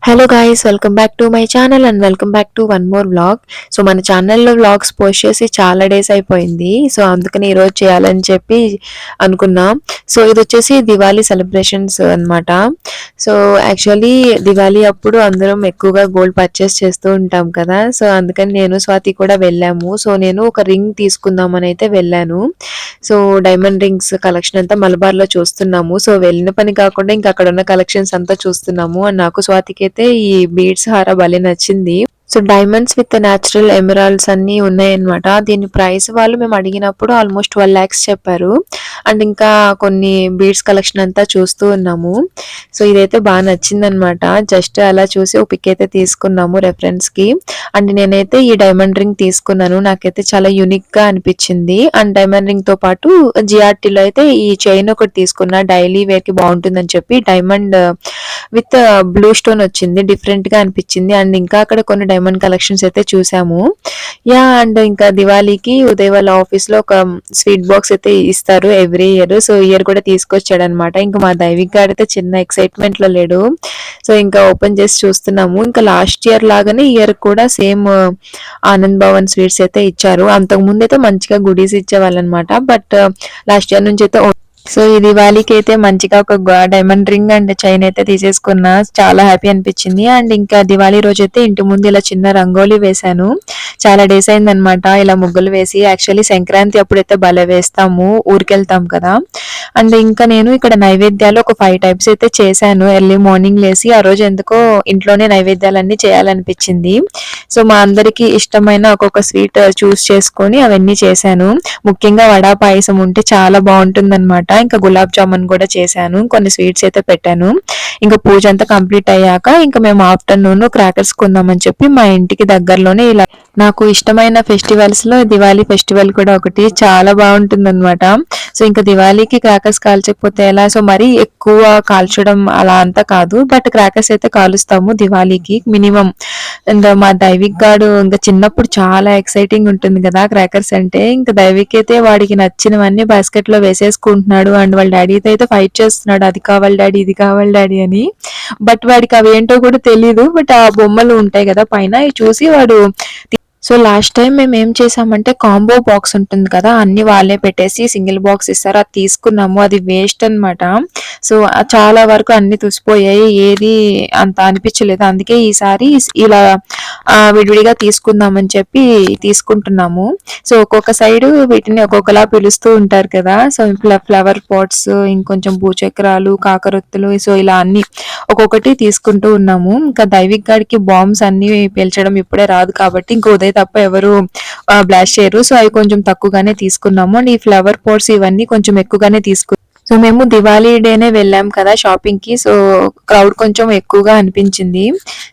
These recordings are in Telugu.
Hello guys, welcome back to my channel and welcome back to one more vlog. So మన ఛానల్లో వ్లాగ్స్ పోస్ట్ చేసి చాలా డేస్ అయిపోయింది. సో అందుకని ఈరోజు చేయాలని చెప్పి అనుకున్నాం. సో ఇది వచ్చేసి దివాళీ సెలబ్రేషన్స్ అన్నమాట. సో యాక్చువల్లీ దివాళీ అప్పుడు అందరం ఎక్కువగా గోల్డ్ పర్చేస్ చేస్తూ ఉంటాం కదా. సో అందుకని నేను స్వాతి కూడా వెళ్ళాము. సో నేను ఒక రింగ్ తీసుకుందామని అయితే వెళ్ళాను. సో డైమండ్ రింగ్స్ కలెక్షన్ అంతా మలబార్ లో చూస్తున్నాము. సో వెళ్ళిన పని కాకుండా ఇంకా అక్కడ ఉన్న కలెక్షన్స్ అంతా చూస్తున్నాము. అండ్ నాకు స్వాతికి అయితే ఈ బీడ్స్ హార భలే నచ్చింది. So diamonds with natural emeralds అన్ని ఉన్నాయన్నమాట. దీని ప్రైస్ వాళ్ళు మేము అడిగినప్పుడు ఆల్మోస్ట్ 12 lakhs చెప్పారు. అండ్ ఇంకా కొన్ని బీడ్స్ కలెక్షన్ అంతా చూస్తూ ఉన్నాము. సో ఇదైతే బాగా నచ్చిందనమాట. జస్ట్ అలా చూసి ఒక పిక్ అయితే తీసుకున్నాము రెఫరెన్స్ కి. అండ్ నేనైతే ఈ డైమండ్ రింగ్ తీసుకున్నాను. నాకైతే చాలా యూనిక్ గా అనిపించింది. అండ్ డైమండ్ రింగ్ తో పాటు జిఆర్టీలో అయితే ఈ చైన్ ఒకటి తీసుకున్నా, డైలీ వేర్ కి బాగుంటుందని చెప్పి. డైమండ్ విత్ బ్లూ స్టోన్ వచ్చింది, డిఫరెంట్ గా అనిపించింది. అండ్ ఇంకా అక్కడ కొన్ని డైమండ్ కలెక్షన్స్ అయితే చూసాము. అండ్ ఇంకా దివాళీకి ఉదయ్ వాళ్ళ ఆఫీస్ లో ఒక స్వీట్ బాక్స్ అయితే ఇస్తారు ఎవ్రీ ఇయర్. సో ఇయర్ కూడా తీసుకొచ్చాడు అనమాట. ఇంకా మా దైవిక్ గారు అయితే చిన్న ఎక్సైట్మెంట్ లో లేడు. సో ఇంకా ఓపెన్ చేసి చూస్తున్నాము. ఇంకా లాస్ట్ ఇయర్ లాగానే ఇయర్ కూడా సేమ్ ఆనంద్ భవన్ స్వీట్స్ అయితే ఇచ్చారు. అంతకు ముందు అయితే మంచిగా గుడీస్ ఇచ్చేవాళ్ళు అనమాట. బట్ లాస్ట్ ఇయర్ నుంచి అయితే సో ఈ దివాళీకి అయితే మంచిగా ఒక డైమండ్ రింగ్ అండ్ చైన్ అయితే తీసేసుకున్నా. చాలా హ్యాపీ అనిపించింది. అండ్ ఇంకా దివాళీ రోజు అయితే ఇంటి ముందు ఇలా చిన్న రంగోలీ వేశాను. చాలా డేస్ అయిందనమాట ఇలా ముగ్గులు వేసి. యాక్చువల్లీ సంక్రాంతి అప్పుడైతే భలే వేస్తాము, ఊరికెళ్తాం కదా. అండ్ ఇంకా నేను ఇక్కడ నైవేద్యాలు ఒక 5 types అయితే చేశాను. ఎర్లీ మార్నింగ్ లేసి ఆ రోజు ఎందుకో ఇంట్లోనే నైవేద్యాలన్నీ చేయాలనిపించింది. సో మా అందరికి ఇష్టమైన ఒక్కొక్క స్వీట్ చూస్ చేసుకొని అవన్నీ చేశాను. ముఖ్యంగా వడా పాయసం ఉంటే చాలా బాగుంటుందన్నమాట. ఇంకా గులాబ్ జామున్ కూడా చేశాను. కొన్ని స్వీట్స్ అయితే పెట్టాను. ఇంకా పూజ అంతా కంప్లీట్ అయ్యాక ఇంకా మేము ఆఫ్టర్నూన్ క్రాకర్స్ కొందామని చెప్పి మా ఇంటికి దగ్గరలోనే ఇలా నాకు ఇష్టమైన ఫెస్టివల్స్ లో దివాళీ ఫెస్టివల్ కూడా ఒకటి చాలా బాగుంటుంది అనమాట. సో ఇంకా దివాళీకి క్రాకర్స్ కాల్చకపోతే ఎలా. సో మరీ ఎక్కువ కాల్చడం అలా అంతా కాదు, బట్ క్రాకర్స్ అయితే కాలుస్తాము దివాళీకి మినిమం. ఇంకా మా దైవిక్ గాడు ఇంకా చిన్నప్పుడు చాలా ఎక్సైటింగ్ ఉంటుంది కదా క్రాకర్స్ అంటే. ఇంకా దైవిక్ అయితే వాడికి నచ్చినవన్నీ బాస్కెట్ లో వేసేసుకుంటున్నాడు. అండ్ వాళ్ళ డాడీతో అయితే ఫైట్ చేస్తున్నాడు, అది కావాలి డాడీ, ఇది కావాలి డాడీ అని. బట్ వాడికి అవి ఏంటో కూడా తెలియదు. బట్ ఆ బొమ్మలు ఉంటాయి కదా పైన, అవి చూసి వాడు. సో లాస్ట్ టైం మేము ఏం చేసామంటే కాంబో బాక్స్ ఉంటుంది కదా, అన్ని వాళ్ళే పెట్టేసి సింగిల్ బాక్స్ ఇస్తారు, అది తీసుకున్నాము. అది వేస్ట్ అనమాట. సో చాలా వరకు అన్ని తుసిపోయాయి, ఏది అంత అనిపించలేదు. అందుకే ఈసారి ఇలా విడివిడిగా తీసుకుందామని చెప్పి తీసుకుంటున్నాము. సో ఒక్కొక్క సైడ్ వీటిని ఒక్కొక్కలా పిలుస్తూ ఉంటారు కదా. సో ఫ్లవర్ పాట్స్, ఇంకొంచెం భూచక్రాలు, కాకరొత్తులు, సో ఇలా అన్ని ఒక్కొక్కటి తీసుకుంటూ ఉన్నాము. ఇంకా దైవిక్ గాడికి బాంబ్స్ అన్ని పేల్చడం ఇప్పుడే రాదు కాబట్టి ఇంకా ఉదయ్ తప్ప ఎవరు బ్లాస్ట్ చేయరు. సో అవి కొంచెం తక్కువగానే తీసుకున్నాము. అండ్ ఈ ఫ్లవర్ పాట్స్ ఇవన్నీ కొంచెం ఎక్కువగానే తీసుకున్నాము. సో మేము దివాళీ డేనే వెళ్ళాం కదా షాపింగ్ కి. సో క్రౌడ్ కొంచెం ఎక్కువగా అనిపించింది.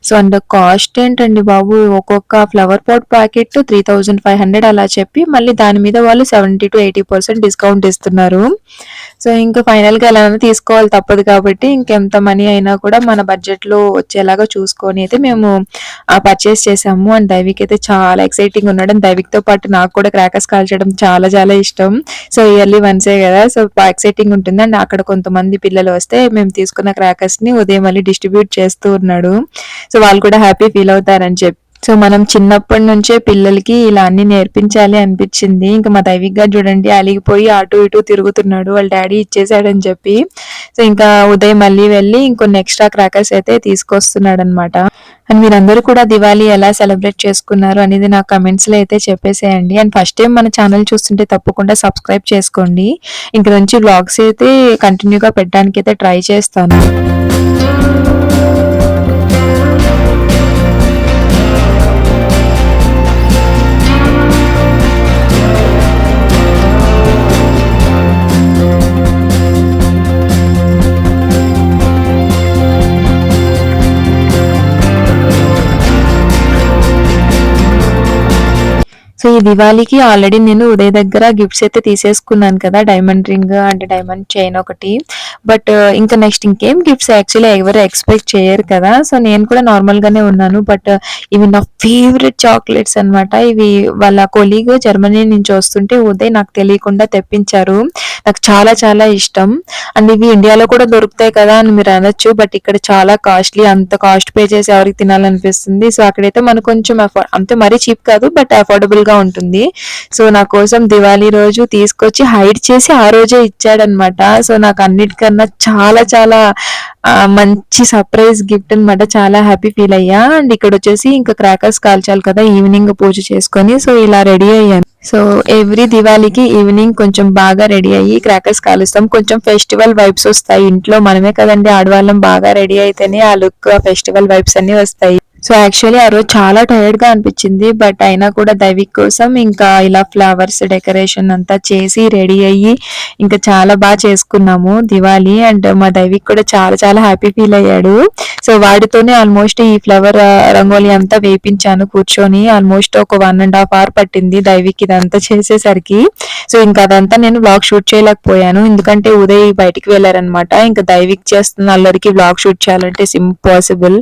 సో అండ్ కాస్ట్ ఏంటండి బాబు, ఒక్కొక్క ఫ్లవర్ పాట్ ప్యాకెట్ 3500 అలా చెప్పి మళ్ళీ దాని మీద వాళ్ళు 70 to 80% డిస్కౌంట్ ఇస్తున్నారు. సో ఇంకా ఫైనల్ గా ఎలా తీసుకోవాలి తప్పదు కాబట్టి ఇంకెంత మనీ అయినా కూడా మన బడ్జెట్ లో వచ్చేలాగా చూసుకొని అయితే మేము పర్చేస్ చేసాము. అండ్ దైవిక్ అయితే చాలా ఎక్సైటింగ్ ఉన్నాడు. అండ్ దైవిక్ తో పాటు నాకు కూడా క్రాకర్స్ కాల్చడం చాలా చాలా ఇష్టం. సో ఇయర్లీ వన్సే కదా, సో ఎక్సైటింగ్ ఉంటుంది. అండ్ అక్కడ కొంతమంది పిల్లలు వస్తే మేము తీసుకున్న క్రాకర్స్ ని ఉదయం మళ్ళీ డిస్ట్రిబ్యూట్ చేస్తూ ఉన్నాడు. సో వాళ్ళు కూడా హ్యాపీ ఫీల్ అవుతారని చెప్పి. సో మనం చిన్నప్పటి నుంచే పిల్లలకి ఇలా అన్ని నేర్పించాలి అనిపించింది. ఇంకా మా దైవిక్ గారు చూడండి అలిగిపోయి అటు ఇటు తిరుగుతున్నాడు, వాళ్ళ డాడీ ఇచ్చేసాడని చెప్పి. సో ఇంకా ఉదయం మళ్ళీ వెళ్ళి ఇంకొన్ని ఎక్స్ట్రా క్రాకర్స్ అయితే తీసుకొస్తున్నాడు అనమాట. అండ్ మీరందరూ కూడా దివాళీ ఎలా సెలబ్రేట్ చేసుకున్నారు అనేది నా కమెంట్స్ లో అయితే చెప్పేసేయండి. అండ్ ఫస్ట్ టైం మన ఛానల్ చూస్తుంటే తప్పకుండా సబ్స్క్రైబ్ చేసుకోండి. ఇంక నుంచి వ్లాగ్స్ అయితే కంటిన్యూగా పెట్టడానికి అయితే ట్రై చేస్తాను. సో సో ఈ దివాళీకి ఆల్రెడీ నేను ఉదయ్ దగ్గర గిఫ్ట్స్ అయితే తీసేసుకున్నాను కదా! Diamond ring and diamond chain ఒకటి. బట్ ఇంకా నెక్స్ట్ ఇంకేం గిఫ్ట్స్ యాక్చువల్లీ ఎవరు ఎక్స్‌పెక్ట్ చేయరు కదా! సో నేను కూడా నార్మల్‌గానే ఉన్నాను. బట్ ఇవి నా ఫేవరెట్ చాక్లెట్స్ అన్నమాట. ఇవి వాళ్ళ కొలీగ్ జర్మనీ నుంచి వస్తుంటే ఉదయ్ నాకు తెలియకుండా తెప్పించారు. నాకు చాలా చాలా ఇష్టం. అండ్ ఇవి ఇండియాలో కూడా దొరుకుతాయి కదా అని మీరు అనొచ్చు. బట్ ఇక్కడ చాలా కాస్ట్‌లీ. అంత కాస్ట్ పే చేసి ఎవరికి తినాలనిపిస్తుంది. సో అక్కడైతే మనకు కొంచెం అంతే మరీ చీప్ కాదు. బట్ అఫోర్డబుల్‌గా ఉంటుంది. సో నా కోసం దివాళీ రోజు తీసుకొచ్చి హైడ్ చేసి ఆ రోజే ఇచ్చాడన్నమాట. సో నాకు అన్నిటికన్నా చాలా చాలా మంచి సర్ప్రైజ్ గిఫ్ట్ అన్నమాట. చాలా హ్యాపీ ఫీల్ అయ్యా. అండ్ ఇక్కడొచ్చేసి ఇంకా క్రాకర్స్ కాల్చాలి కదా! ఈవినింగ్ పూజ చేసుకొని సో ఇలా రెడీ అయ్యాను. సో ఎవ్రీ దివాళీకి ఈవినింగ్ కొంచెం బాగా రెడీ అయ్యి క్రాకర్స్ కాలుస్తాం. కొంచెం ఫెస్టివల్ వైబ్స్ వస్తాయి. ఇంట్లో మనమే కదండీ ఆడవాళ్ళం, బాగా రెడీ అయితేనే ఆ లుక్, ఆ ఫెస్టివల్ వైబ్స్ అన్నీ వస్తాయి. సో యాక్చువల్లీ ఆ రోజు చాలా టైర్డ్‌గా అనిపించింది. బట్ అయినా కూడా దైవిక్ కోసం ఇంకా ఇలా ఫ్లవర్స్ డెకరేషన్ అంతా చేసి రెడీ అయ్యి ఇంకా చాలా చేసుకున్నాము దివాళీ. అండ్ మా దైవిక్ కూడా చాలా చాలా హ్యాపీ ఫీల్ అయ్యాడు. సో వాడితోనే ఆల్మోస్ట్ ఈ ఫ్లవర్ రంగోలి అంతా వేపించాను కూర్చొని. ఆల్మోస్ట్ ఒక 1½ అవర్ పట్టింది దైవిక్ ఇదంతా చేసేసరికి. సో ఇంకా అదంతా నేను వ్లాగ్ షూట్ చేయలేకపోయాను. ఎందుకంటే ఉదయ్ బయటికి వెళ్ళారనమాట. ఇంకా దైవిక్ చేస్తున్న అల్లరికి వ్లాగ్ షూట్ చేయాలంటే ఇంపాసిబుల్.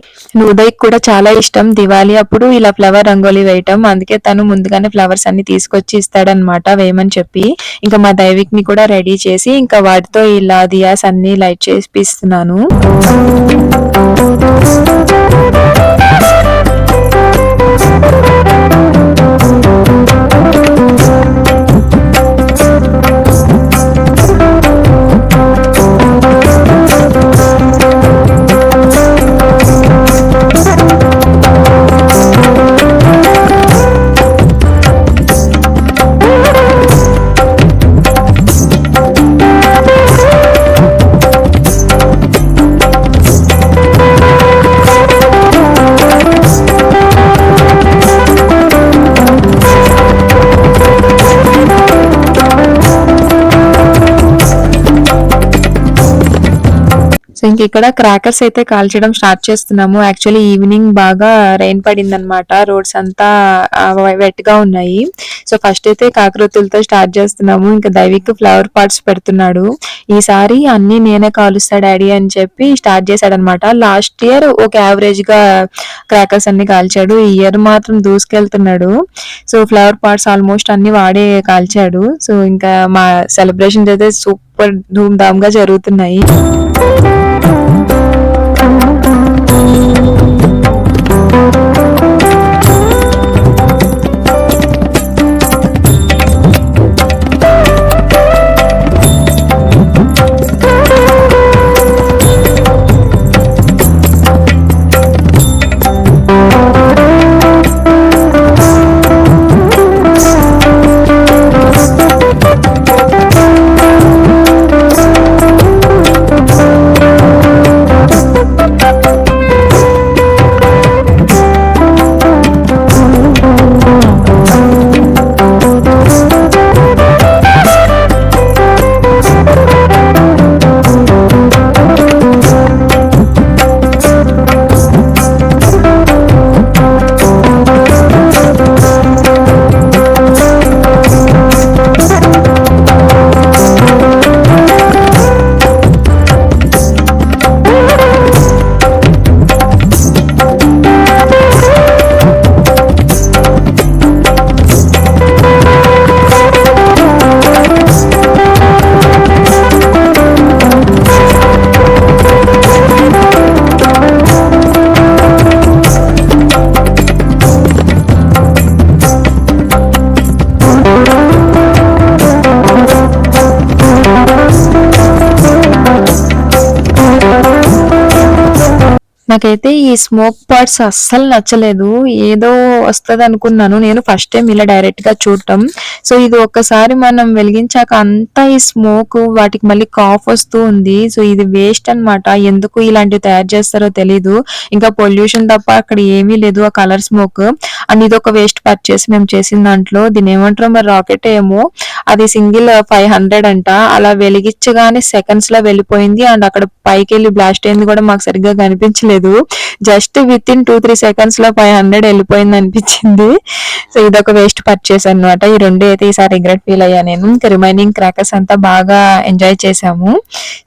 ఉదయ్‌కి కూడా చాలా ఇష్టం దివాళీ అప్పుడు ఇలా ఫ్లవర్ రంగోలి వేయటం. అందుకే తను ముందుగానే ఫ్లవర్స్ అన్ని తీసుకొచ్చి ఇస్తాడనమాట వేయమని చెప్పి. ఇంకా మా దైవిక్ ని కూడా రెడీ చేసి ఇంకా వాటితో ఇలా దియాస్ అన్ని లైట్ చేపిస్తున్నాను. సో ఇంక ఇక్కడ క్రాకర్స్ అయితే కాల్చడం స్టార్ట్ చేస్తున్నాము. యాక్చువల్లీ ఈవినింగ్ బాగా రెయిన్ పడిందనమాట. రోడ్స్ అంతా వెట్ గా ఉన్నాయి. సో ఫస్ట్ అయితే కాకరొత్తులతో స్టార్ట్ చేస్తున్నాము. ఇంకా దైవిక్ ఫ్లవర్ పాట్స్ పెడుతున్నాడు. ఈసారి అన్ని నేనే కాలుస్తా డాడీ అని చెప్పి స్టార్ట్ చేశాడనమాట. లాస్ట్ ఇయర్ ఒక యావరేజ్ గా క్రాకర్స్ అన్ని కాల్చాడు. ఈ ఇయర్ మాత్రం దూసుకెళ్తున్నాడు. సో ఫ్లవర్ పాట్స్ ఆల్మోస్ట్ అన్ని వాడే కాల్చాడు. సో ఇంకా మా సెలబ్రేషన్స్ అయితే సూపర్ ధూమ్ ధామ్ గా జరుగుతున్నాయి. నాకైతే ఈ స్మోక్ పార్ట్స్ అస్సలు నచ్చలేదు. ఏదో వస్తది అనుకున్నాను. నేను ఫస్ట్ టైం ఇలా డైరెక్ట్ గా చూడటం. సో ఇది ఒక్కసారి మనం వెలిగించాక అంతా ఈ స్మోక్ వాటికి మళ్ళీ కాఫ్ వస్తూ ఉంది. సో ఇది వేస్ట్ అన్నమాట. ఎందుకు ఇలాంటివి తయారు చేస్తారో తెలీదు. ఇంకా పొల్యూషన్ తప్ప అక్కడ ఏమీ లేదు. ఆ కలర్ స్మోక్ అండ్ ఇది ఒక వేస్ట్ పర్చేస్ మేము చేసిన దాంట్లో. దీని ఏమంటారో మరి రాకెట్ ఏమో. అది సింగిల్ 500 అంట. అలా వెలిగించగానే సెకండ్స్ లో వెళ్ళిపోయింది. అండ్ అక్కడ పైకి వెళ్ళి బ్లాస్ట్ అయింది కూడా మాకు సరిగ్గా కనిపించలేదు. లేదు. జస్ట్ విత్ ఇన్ 2-3 సెకండ్స్ లో 500 వెళ్ళిపోయింది అనిపించింది. సో ఇదొక వేస్ట్ పర్చేస్ అన్నమాట. ఈ రెండు అయితే ఈసారి రిగ్రెట్ ఫీల్ అయ్యా నేను. ఇంకా రిమైనింగ్ క్రాకర్స్ అంతా బాగా ఎంజాయ్ చేసాము.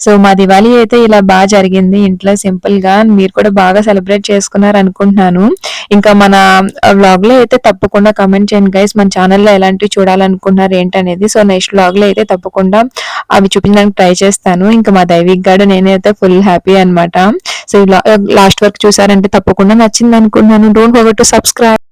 సో మా దివాళీ అయితే ఇలా బాగా జరిగింది ఇంట్లో సింపుల్ గా. మీరు కూడా బాగా సెలబ్రేట్ చేసుకున్నారు అనుకుంటున్నాను. ఇంకా మన వ్లాగ్ లో అయితే తప్పకుండా కమెంట్ చేయండి గైస్, మన ఛానల్లో ఎలాంటివి చూడాలనుకుంటున్నారు ఏంటనేది. సో నెక్స్ట్ వ్లాగ్ లో అయితే తప్పకుండా అవి చూపించడానికి ట్రై చేస్తాను. ఇంకా మా దైవిక్ గాడు నేనైతే ఫుల్ హ్యాపీ అన్నమాట. సో లాస్ట్ వరకు చూసారంటే తప్పకుండా నచ్చింది అనుకుంటున్నాను. Don't forget to subscribe.